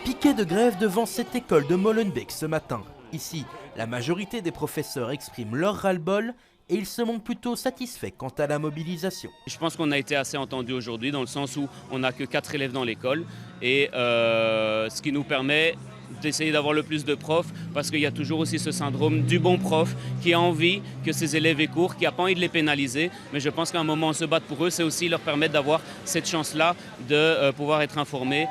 Piquet de grève devant cette école de Molenbeek ce matin. Ici, la majorité des professeurs expriment leur ras-le-bol et ils se montrent plutôt satisfaits quant à la mobilisation. Je pense qu'on a été assez entendus aujourd'hui dans le sens où on n'a que 4 élèves dans l'école et ce qui nous permet d'essayer d'avoir le plus de profs parce qu'il y a toujours aussi ce syndrome du bon prof qui a envie que ses élèves aient cours, qui n'a pas envie de les pénaliser. Mais je pense qu'à un moment, on se bat pour eux, c'est aussi leur permettre d'avoir cette chance-là de pouvoir être informés.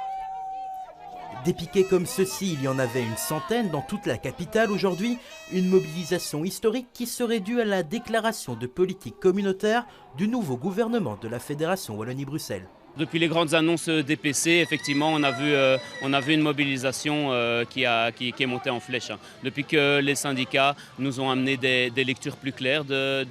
Des piquets comme ceux-ci, il y en avait une centaine dans toute la capitale aujourd'hui. Une mobilisation historique qui serait due à la déclaration de politique communautaire du nouveau gouvernement de la Fédération Wallonie-Bruxelles. Depuis les grandes annonces DPC, effectivement, on a vu une mobilisation qui est montée en flèche. Depuis que les syndicats nous ont amené des lectures plus claires de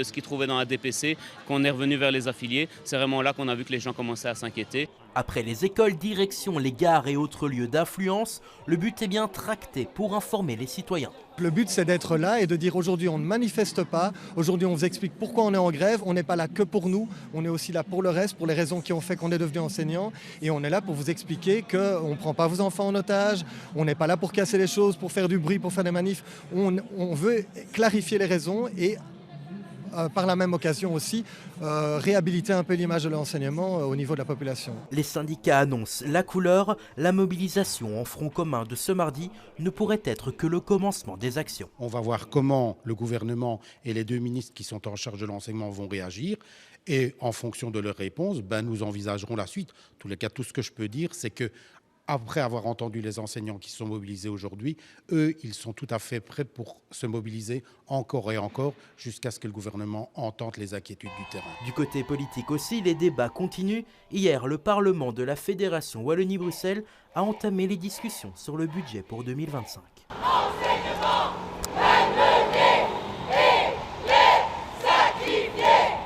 ce qu'ils trouvaient dans la DPC, qu'on est revenu vers les affiliés, c'est vraiment là qu'on a vu que les gens commençaient à s'inquiéter. Après les écoles, direction les gares et autres lieux d'influence, le but est bien tracté pour informer les citoyens. Le but, c'est d'être là et de dire aujourd'hui on ne manifeste pas, aujourd'hui on vous explique pourquoi on est en grève, on n'est pas là que pour nous, on est aussi là pour le reste, pour les raisons qui ont fait qu'on est devenu enseignant et on est là pour vous expliquer qu'on ne prend pas vos enfants en otage, on n'est pas là pour casser les choses, pour faire du bruit, pour faire des manifs, on veut clarifier les raisons et par la même occasion aussi, réhabiliter un peu l'image de l'enseignement au niveau de la population. Les syndicats annoncent la couleur, la mobilisation en front commun de ce mardi ne pourrait être que le commencement des actions. On va voir comment le gouvernement et les 2 ministres qui sont en charge de l'enseignement vont réagir. Et en fonction de leur réponse, nous envisagerons la suite. En tous les cas, tout ce que je peux dire, c'est que après avoir entendu les enseignants qui sont mobilisés aujourd'hui, eux, ils sont tout à fait prêts pour se mobiliser encore et encore jusqu'à ce que le gouvernement entende les inquiétudes du terrain. Du côté politique aussi, les débats continuent. Hier, le Parlement de la Fédération Wallonie-Bruxelles a entamé les discussions sur le budget pour 2025. Enseignement !